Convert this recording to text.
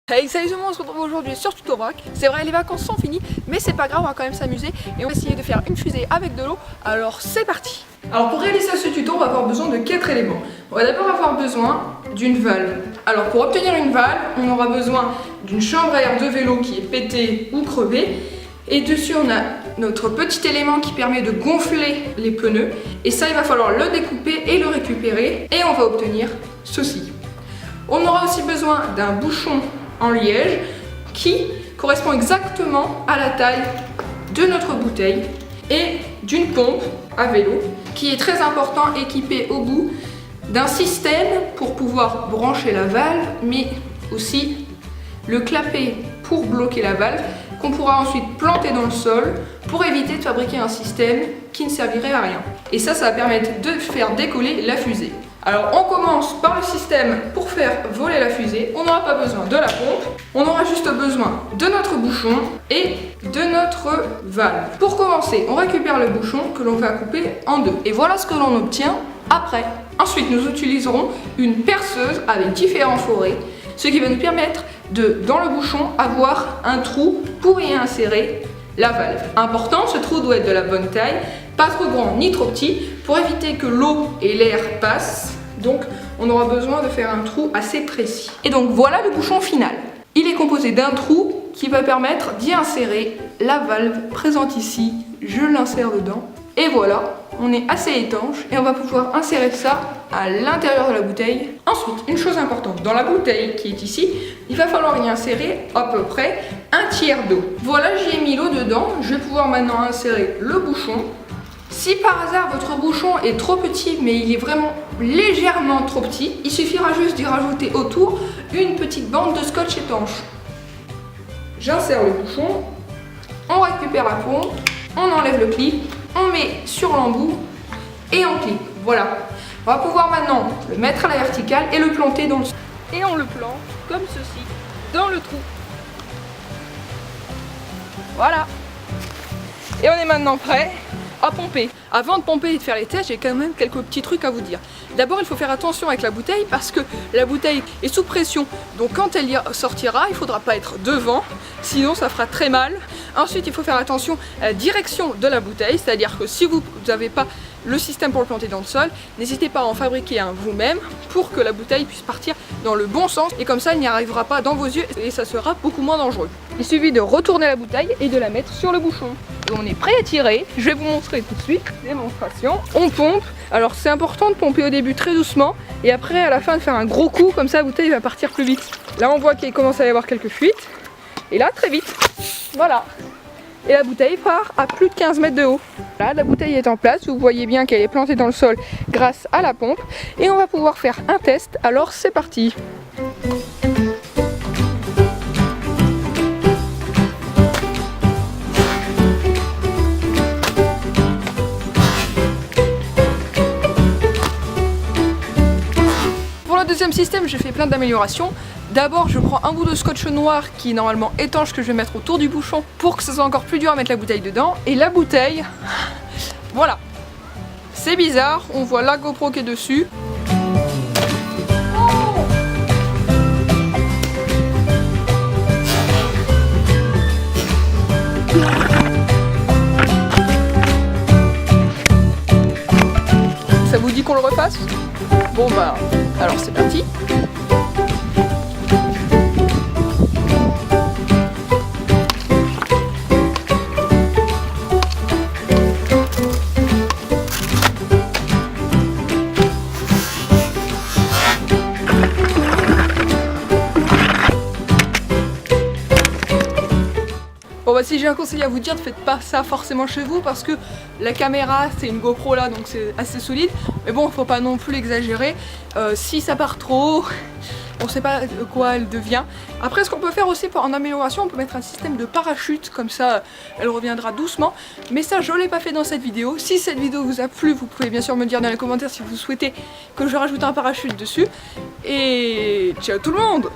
Hey, salut tout le monde, on se retrouve aujourd'hui sur Tutorac. C'est vrai, les vacances sont finies, mais c'est pas grave, on va quand même s'amuser et on va essayer de faire une fusée avec de l'eau. Alors c'est parti. Alors pour réaliser ce tuto, on va avoir besoin de 4 éléments. On va d'abord avoir besoin d'une valve. Alors pour obtenir une valve, on aura besoin d'une chambre à air de vélo qui est pétée ou crevée. Et dessus on a notre petit élément qui permet de gonfler les pneus. Et ça, il va falloir le découper et le récupérer. Et on va obtenir ceci. On aura aussi besoin d'un bouchon en liège qui correspond exactement à la taille de notre bouteille et d'une pompe à vélo qui est très important, équipée au bout d'un système pour pouvoir brancher la valve, mais aussi le clapet pour bloquer la valve qu'on pourra ensuite planter dans le sol pour éviter de fabriquer un système qui ne servirait à rien. Et ça va permettre de faire décoller la fusée. Alors on commence par le système pour faire voler la fusée. On n'aura pas besoin de la pompe, on aura juste besoin de notre bouchon et de notre valve. Pour commencer, on récupère le bouchon que l'on va couper en deux. Et voilà ce que l'on obtient après. Ensuite, nous utiliserons une perceuse avec différents forets, ce qui va nous permettre de, dans le bouchon, avoir un trou pour y insérer la valve. Important, ce trou doit être de la bonne taille, pas trop grand ni trop petit, pour éviter que l'eau et l'air passent. Donc on aura besoin de faire un trou assez précis. Et donc voilà le bouchon final. Il est composé d'un trou qui va permettre d'y insérer la valve présente ici. Je l'insère dedans. Et voilà, on est assez étanche et on va pouvoir insérer ça à l'intérieur de la bouteille. Ensuite, une chose importante, dans la bouteille qui est ici, il va falloir y insérer à peu près un tiers d'eau. Voilà, j'y ai mis l'eau dedans. Je vais pouvoir maintenant insérer le bouchon. Si par hasard votre bouchon est trop petit, mais il est vraiment légèrement trop petit, il suffira juste d'y rajouter autour une petite bande de scotch étanche. J'insère le bouchon, on récupère la pompe, on enlève le clip, on met sur l'embout et on clip. Voilà. On va pouvoir maintenant le mettre à la verticale et le planter dans le sol. Et on le plante comme ceci dans le trou. Voilà. Et on est maintenant prêt à pomper. Avant de pomper et de faire les tests, j'ai quand même quelques petits trucs à vous dire. D'abord, il faut faire attention avec la bouteille parce que la bouteille est sous pression. Donc quand elle y sortira, il ne faudra pas être devant, sinon ça fera très mal. Ensuite, il faut faire attention à la direction de la bouteille, c'est-à-dire que si vous n'avez pas le système pour le planter dans le sol, n'hésitez pas à en fabriquer un vous-même pour que la bouteille puisse partir dans le bon sens et comme ça, il n'y arrivera pas dans vos yeux et ça sera beaucoup moins dangereux. Il suffit de retourner la bouteille et de la mettre sur le bouchon. Et on est prêt à tirer, je vais vous montrer tout de suite, démonstration. On pompe, alors c'est important de pomper au début très doucement et après à la fin de faire un gros coup, comme ça la bouteille va partir plus vite. Là on voit qu'il commence à y avoir quelques fuites et là très vite, voilà. Et la bouteille part à plus de 15 mètres de haut. Là, la bouteille est en place, vous voyez bien qu'elle est plantée dans le sol grâce à la pompe. Et on va pouvoir faire un test, alors c'est parti. Pour le deuxième système, j'ai fait plein d'améliorations. D'abord, je prends un bout de scotch noir qui est normalement étanche que je vais mettre autour du bouchon pour que ce soit encore plus dur à mettre la bouteille dedans. Et la bouteille, voilà. C'est bizarre, on voit la GoPro qui est dessus. Ça vous dit qu'on le refasse? Bon bah, alors c'est parti. Bon bah si j'ai un conseil à vous dire, ne faites pas ça forcément chez vous parce que la caméra c'est une GoPro là donc c'est assez solide. Mais bon, faut pas non plus exagérer. Si ça part trop haut, on sait pas de quoi elle devient. Après ce qu'on peut faire aussi en amélioration, on peut mettre un système de parachute, comme ça elle reviendra doucement. Mais ça je l'ai pas fait dans cette vidéo. Si cette vidéo vous a plu, vous pouvez bien sûr me dire dans les commentaires si vous souhaitez que je rajoute un parachute dessus. Et ciao tout le monde!